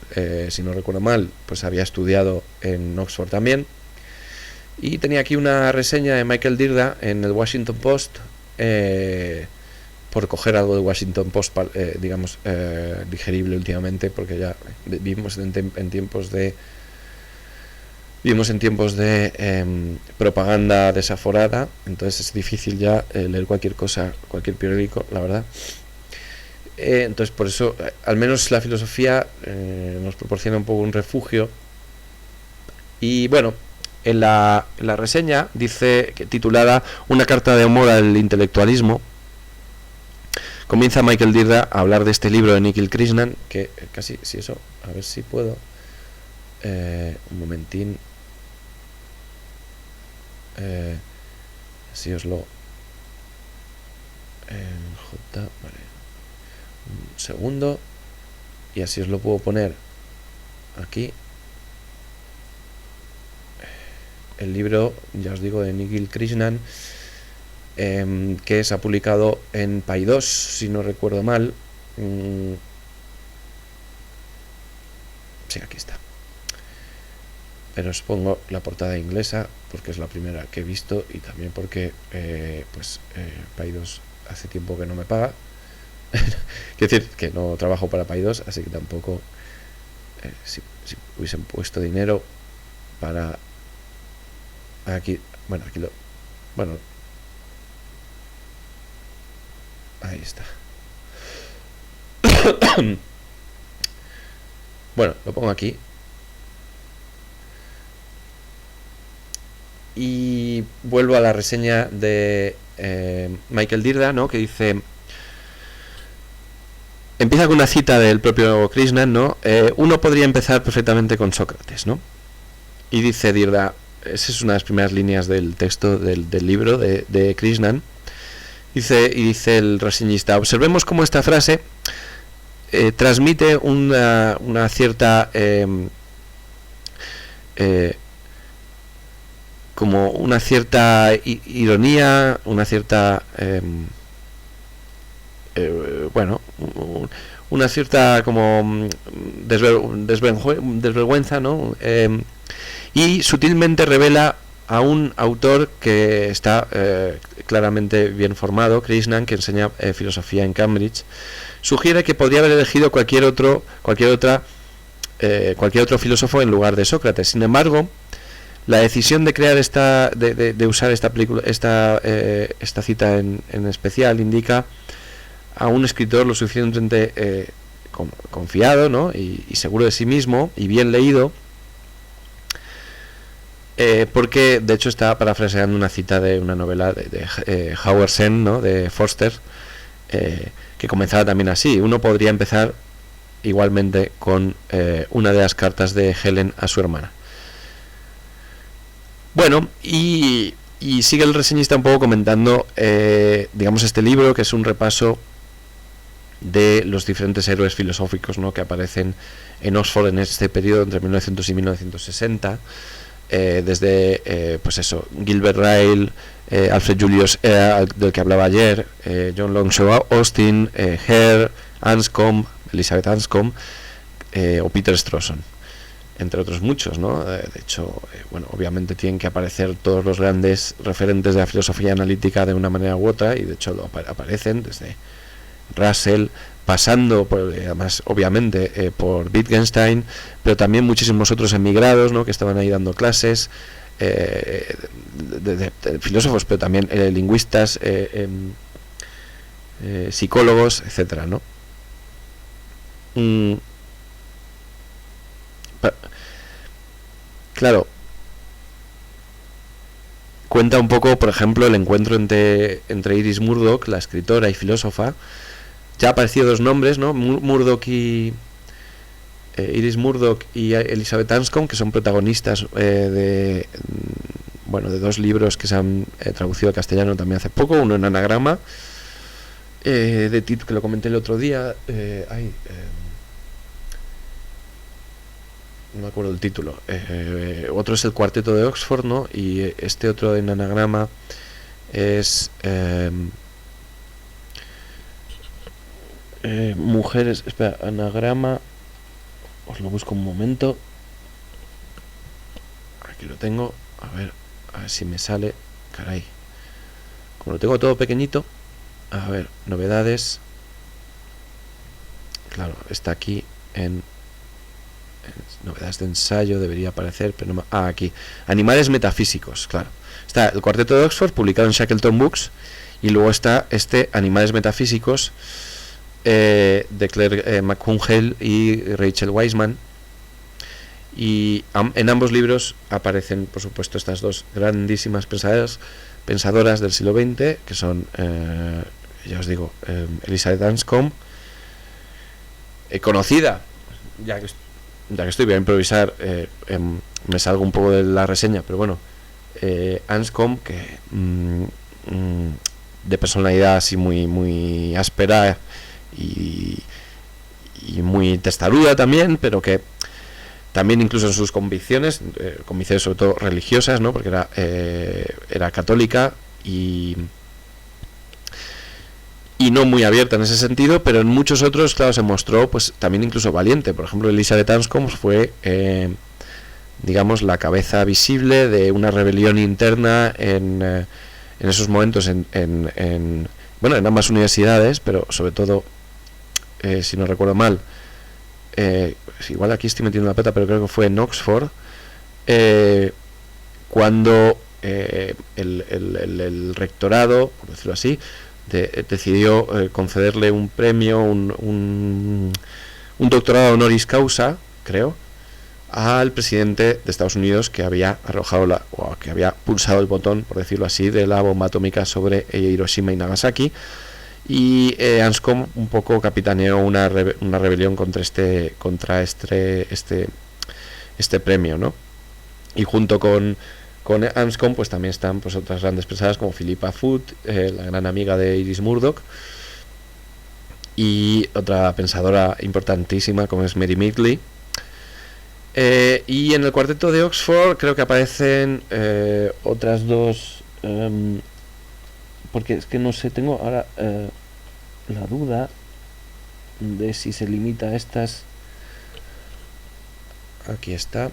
S3: si no recuerdo mal, pues había estudiado en Oxford también. Y tenía aquí una reseña de Michael Dirda en el Washington Post, por coger algo de Washington Post, digamos, digerible últimamente, porque ya vivimos en tiempos de propaganda desaforada, entonces es difícil ya leer cualquier cosa, cualquier periódico, la verdad. Entonces, por eso, al menos la filosofía nos proporciona un poco un refugio. Y bueno, en la reseña dice, titulada Una carta de amor al intelectualismo, comienza Michael Dirda a hablar de este libro de Nihil Krishnan, que casi, si eso, a ver si puedo, un momentín, así os lo, vale, un segundo, y así os lo puedo poner aquí. El libro, ya os digo, de Nihil Krishnan, que se ha publicado en Paidós, si no recuerdo mal. Sí, aquí está. Pero os pongo la portada inglesa porque es la primera que he visto, y también porque Paidós hace tiempo que no me paga. Quiero decir que no trabajo para Paidós, así que tampoco, si hubiesen puesto dinero para aquí, bueno, ahí está. Bueno, lo pongo aquí. Y vuelvo a la reseña de Michael Dirda, ¿no?, que dice, empieza con una cita del propio Krishnan, ¿no? Uno podría empezar perfectamente con Sócrates, ¿no? Y dice Dirda, esa es una de las primeras líneas del texto del libro de Krishnan. Dice el reseñista, observemos cómo esta frase transmite una cierta como una cierta ironía, una cierta bueno, una cierta como desvergüenza, ¿no? Y sutilmente revela a un autor que está claramente bien formado, Krishnan, que enseña filosofía en Cambridge. Sugiere que podría haber elegido cualquier otro filósofo en lugar de Sócrates. Sin embargo, la decisión de crear de usar esta cita en especial indica a un escritor lo suficientemente confiado, ¿no?, y seguro de sí mismo y bien leído, porque de hecho está parafraseando una cita de una novela de Howard Zinn, ¿no? De Forster, que comenzaba también así. Uno podría empezar igualmente con una de las cartas de Helen a su hermana. Bueno, y sigue el reseñista un poco comentando, digamos, este libro, que es un repaso de los diferentes héroes filosóficos, ¿no? Que aparecen en Oxford en este periodo entre 1900 y 1960, desde pues eso, Gilbert Ryle, Alfred Julius del que hablaba ayer, John Longfellow Austin, Hare, Anscombe, Elizabeth Anscombe, o Peter Strawson, entre otros muchos, ¿no? De hecho, bueno, obviamente tienen que aparecer todos los grandes referentes de la filosofía analítica de una manera u otra, y de hecho aparecen desde Russell, pasando por, además obviamente por Wittgenstein, pero también muchísimos otros emigrados, ¿no? Que estaban ahí dando clases, de filósofos, pero también lingüistas, psicólogos, etcétera, ¿no? Claro, cuenta un poco, por ejemplo, el encuentro entre Iris Murdoch, la escritora y filósofa. Ya ha aparecido dos nombres, ¿no? Iris Murdoch y Elizabeth Anscombe, que son protagonistas de dos libros que se han traducido al castellano también hace poco. Uno en Anagrama, que lo comenté el otro día. No me acuerdo el título. Otro es El Cuarteto de Oxford, ¿no? Y este otro en Anagrama es Mujeres. Espera, Anagrama. Os lo busco un momento. Aquí lo tengo. A ver si me sale. Caray. Como lo tengo todo pequeñito. A ver, novedades. Claro, está aquí en novedades de ensayo, debería aparecer, pero no. Aquí. Animales metafísicos, claro. Está El Cuarteto de Oxford, publicado en Shackleton Books, y luego está Animales metafísicos, de Claire McCunhale y Rachel Wiseman. Y en ambos libros aparecen, por supuesto, estas dos grandísimas pensadoras del siglo XX, que son, ya os digo, Elizabeth Anscombe, conocida, ya que estoy, voy a improvisar, me salgo un poco de la reseña, pero bueno, Anscombe, que de personalidad así muy áspera y muy testaruda también, pero que también incluso en sus convicciones sobre todo religiosas, ¿no? Porque era católica y no muy abierta en ese sentido, pero en muchos otros, claro, se mostró pues también incluso valiente. Por ejemplo, Elizabeth Anscombe fue, digamos, la cabeza visible de una rebelión interna en esos momentos en ambas universidades, pero sobre todo, si no recuerdo mal, igual aquí estoy metiendo la pata, pero creo que fue en Oxford, cuando el rectorado, por decirlo así, decidió concederle un premio, un doctorado honoris causa, creo, al presidente de Estados Unidos, que había arrojado que había pulsado el botón, por decirlo así, de la bomba atómica sobre Hiroshima y Nagasaki. Y Anscombe un poco capitaneó una rebelión contra este premio, ¿no? Y junto con Anscombe pues también están pues otras grandes pensadoras como Philippa Foot, la gran amiga de Iris Murdoch, y otra pensadora importantísima como es Mary Meatley. Y en el Cuarteto de Oxford creo que aparecen otras dos, porque es que no sé, tengo ahora la duda de si se limita a estas. Aquí está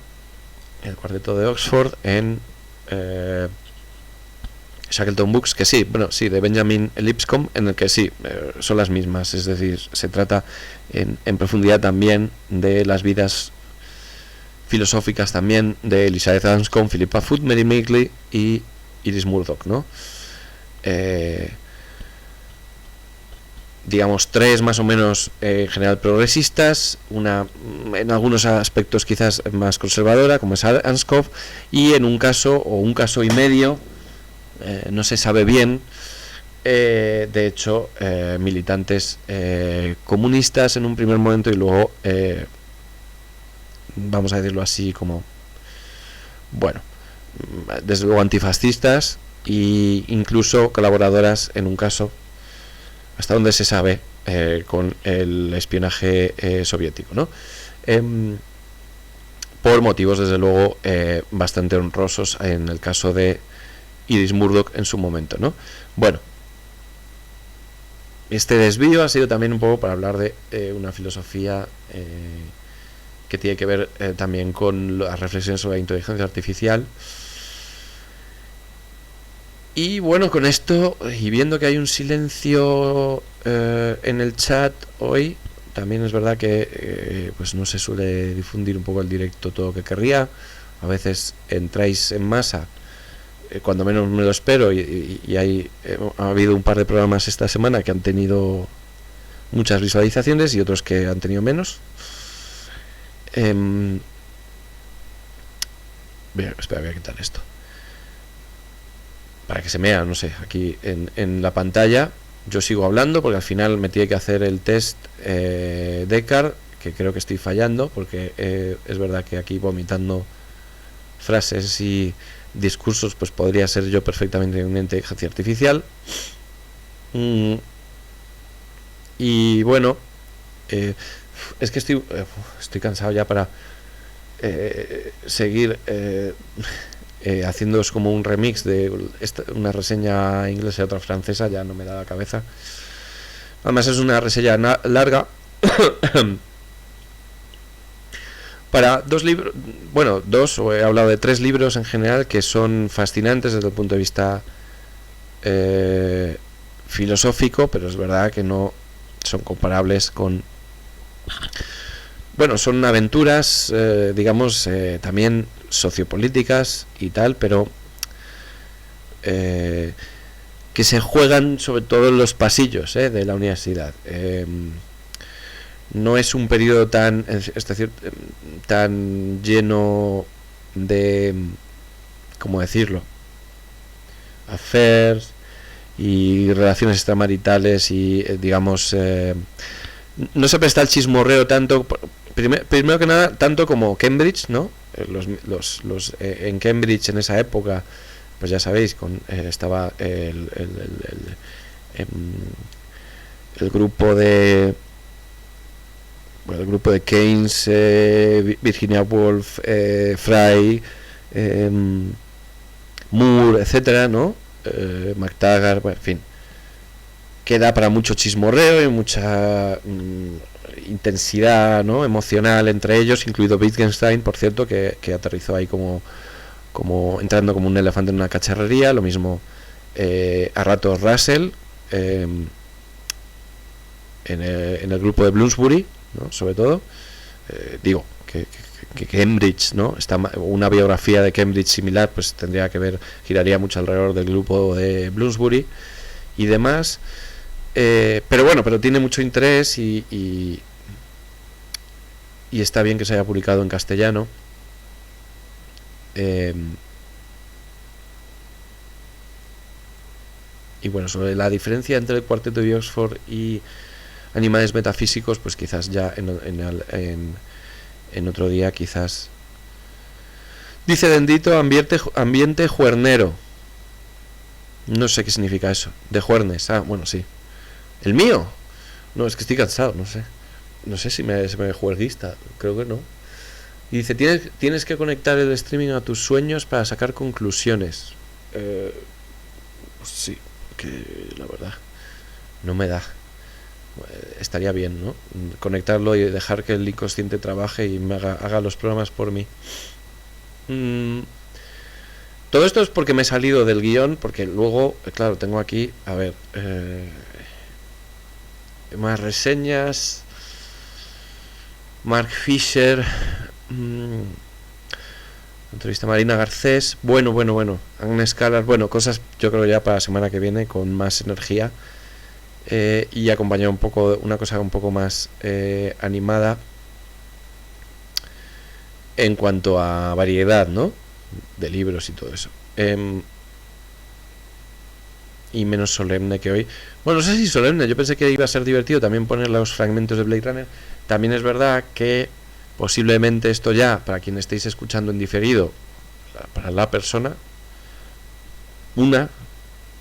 S3: el Cuarteto de Oxford en Shackleton Books, que sí, de Benjamin Lipscomb, en el que sí, son las mismas, es decir, se trata en profundidad también de las vidas filosóficas también de Elizabeth Anscombe, Philippa Foot, Mary Meatley y Iris Murdoch, ¿no? digamos 3 más o menos en general progresistas, una en algunos aspectos quizás más conservadora, como es Anskov, y en un caso o un caso y medio, no se sabe bien, de hecho militantes comunistas en un primer momento y luego vamos a decirlo así como, bueno, desde luego antifascistas e incluso colaboradoras en un caso, hasta donde se sabe, con el espionaje soviético, ¿no? Por motivos desde luego bastante honrosos en el caso de Iris Murdoch en su momento, ¿no? Bueno, este desvío ha sido también un poco para hablar de una filosofía que tiene que ver también con las reflexiones sobre la inteligencia artificial. Y bueno, con esto, y viendo que hay un silencio en el chat hoy, también es verdad que pues no se suele difundir un poco el directo todo lo que querría. A veces entráis en masa, cuando menos me lo espero, y ha habido un par de programas esta semana que han tenido muchas visualizaciones y otros que han tenido menos. Espera, voy a quitar esto para que se vea, no sé, aquí en la pantalla. Yo sigo hablando porque al final me tiene que hacer el test Descartes, que creo que estoy fallando, porque es verdad que aquí vomitando frases y discursos pues podría ser yo perfectamente una inteligencia artificial. Y bueno, es que estoy cansado ya para seguir haciéndoos como un remix de una reseña inglesa y otra francesa. Ya no me da la cabeza. Además es una reseña larga para 2 libros, bueno, 2, o he hablado de 3 libros en general que son fascinantes desde el punto de vista filosófico, pero es verdad que no son comparables con, bueno, son aventuras digamos también sociopolíticas y tal, pero que se juegan sobre todo en los pasillos de la universidad. No es un periodo tan, es decir, tan lleno de, ¿cómo decirlo?, affairs y relaciones extramaritales y digamos no se presta el chismorreo tanto. Primero que nada, tanto como Cambridge, ¿no? En Cambridge en esa época, pues ya sabéis, estaba el grupo de, bueno, el grupo de Keynes, Virginia Woolf, Fry, Moore, etcétera, ¿no? McTaggart, bueno, en fin, queda para mucho chismorreo y mucha intensidad, ¿no?, emocional entre ellos, incluido Wittgenstein, por cierto, que aterrizó ahí como entrando como un elefante en una cacharrería. Lo mismo a ratos Russell en el grupo de Bloomsbury, ¿no?, sobre todo. Digo que Cambridge, ¿no?, está una biografía de Cambridge similar, pues tendría que giraría mucho alrededor del grupo de Bloomsbury y demás. Pero tiene mucho interés y está bien que se haya publicado en castellano. Y bueno, sobre la diferencia entre el cuarteto de Oxford y Animales metafísicos, pues quizás ya en otro día, quizás. Dice Dendito, ambiente juernero. No sé qué significa eso. De Juernes, bueno, sí. ¿El mío? No, es que estoy cansado, no sé. No sé si se me juerguista, creo que no. Y dice, tienes que conectar el streaming a tus sueños para sacar conclusiones. Sí, que la verdad no me da. Estaría bien, ¿no?, conectarlo y dejar que el inconsciente trabaje y me haga los programas por mí. Todo esto es porque me he salido del guión, porque luego, claro, tengo aquí, a ver, más reseñas. Mark Fisher, entrevista a Marina Garcés, bueno, Agnes Callar, bueno, cosas yo creo ya para la semana que viene con más energía. y acompañado un poco, una cosa un poco más animada en cuanto a variedad, ¿no? De libros y todo eso. Y menos solemne que hoy. Bueno, no sé si solemne, yo pensé que iba a ser divertido también poner los fragmentos de Blade Runner. También es verdad que posiblemente esto ya, para quien estéis escuchando en diferido, para la persona, una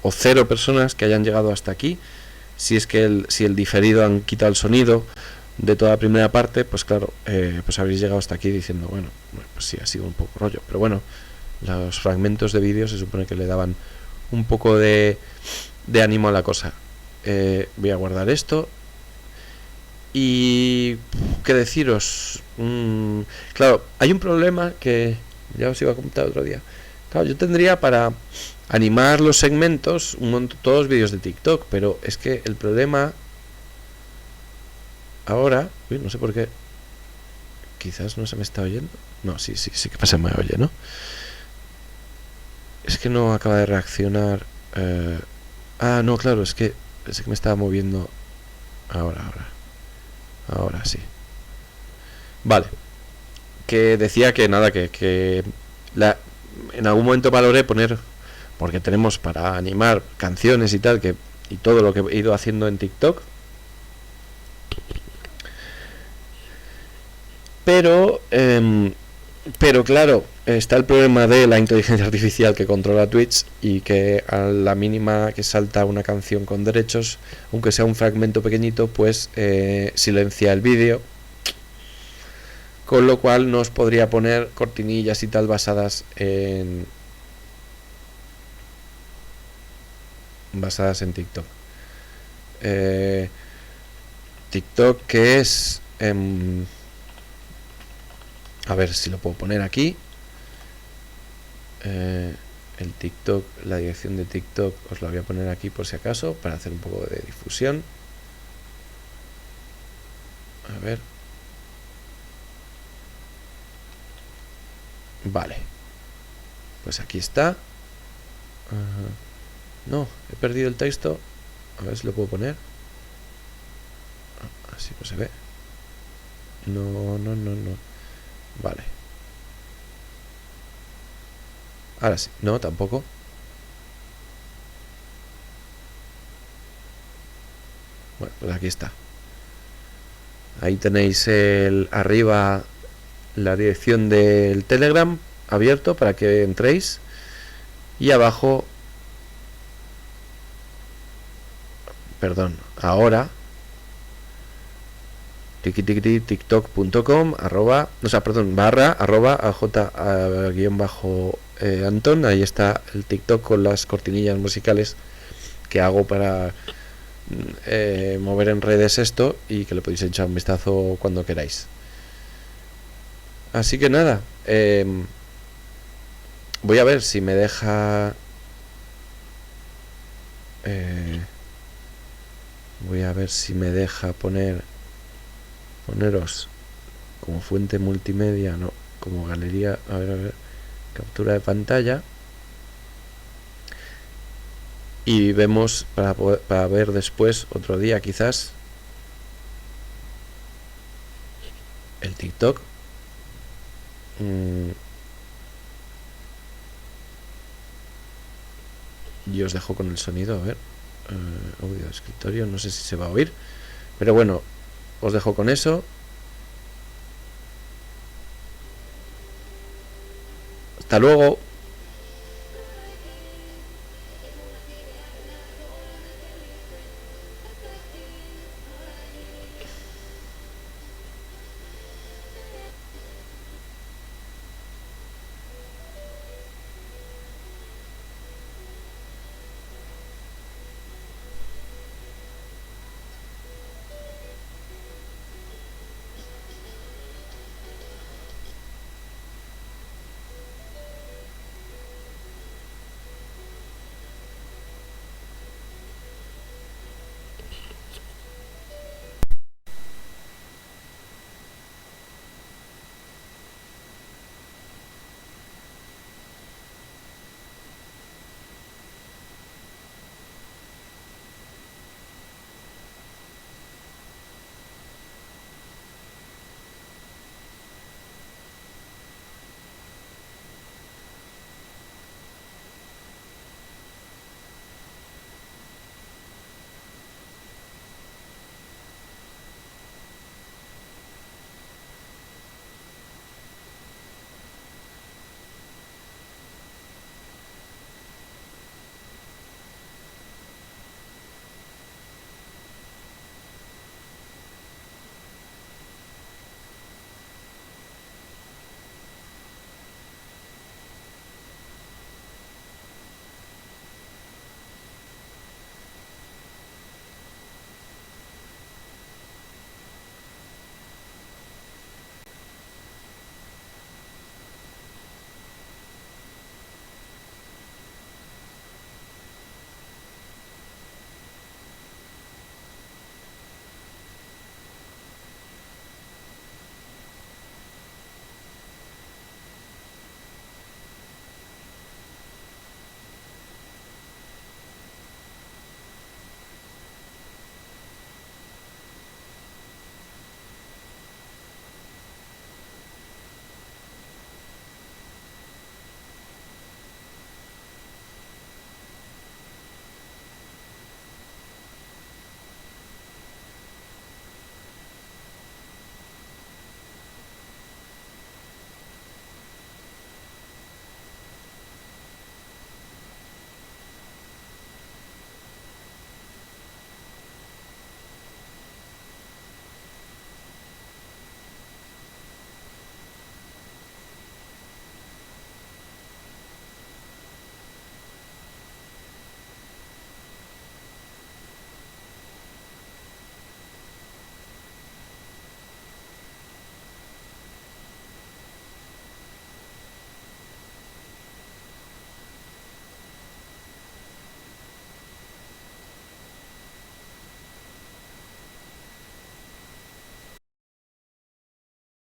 S3: o 0 personas que hayan llegado hasta aquí, si es que si el diferido han quitado el sonido de toda la primera parte, pues claro, pues habréis llegado hasta aquí diciendo, bueno, pues sí, ha sido un poco rollo, pero bueno, los fragmentos de vídeo se supone que le daban un poco de ánimo a la cosa. Voy a guardar esto y qué deciros. Claro, hay un problema que ya os iba a comentar otro día. Claro, yo tendría para animar los segmentos todos los vídeos de TikTok, pero es que el problema ahora, no sé por qué, quizás no se me está oyendo. No, sí que se me oye, ¿no? Es que no acaba de reaccionar. No, claro, es que me estaba moviendo. Ahora sí. Vale. Que decía que nada, que en algún momento valoré poner, porque tenemos para animar canciones y tal, y todo lo que he ido haciendo en TikTok. Pero claro, está el problema de la inteligencia artificial que controla Twitch y que a la mínima que salta una canción con derechos, aunque sea un fragmento pequeñito, pues silencia el vídeo, con lo cual no os podría poner cortinillas y tal basadas en TikTok. TikTok, que es a ver si lo puedo poner aquí. El TikTok, la dirección de TikTok os la voy a poner aquí por si acaso, para hacer un poco de difusión. A ver. Vale. Pues aquí está. No, he perdido el texto. A ver si lo puedo poner. Así pues se ve. No. Vale. Ahora sí. No, tampoco. Bueno, pues aquí está. Ahí tenéis arriba la dirección del Telegram abierto para que entréis. Y abajo, ahora tiktok.com /aj_Anton. Ahí está el TikTok con las cortinillas musicales que hago para mover en redes esto, y que le podéis echar un vistazo cuando queráis. Así que nada, voy a ver si me deja poneros como fuente multimedia, no, como galería. A ver, captura de pantalla, y vemos para ver después otro día quizás el TikTok. Y os dejo con el sonido, a ver, audio de escritorio, no sé si se va a oír, pero bueno, os dejo con eso. Hasta luego.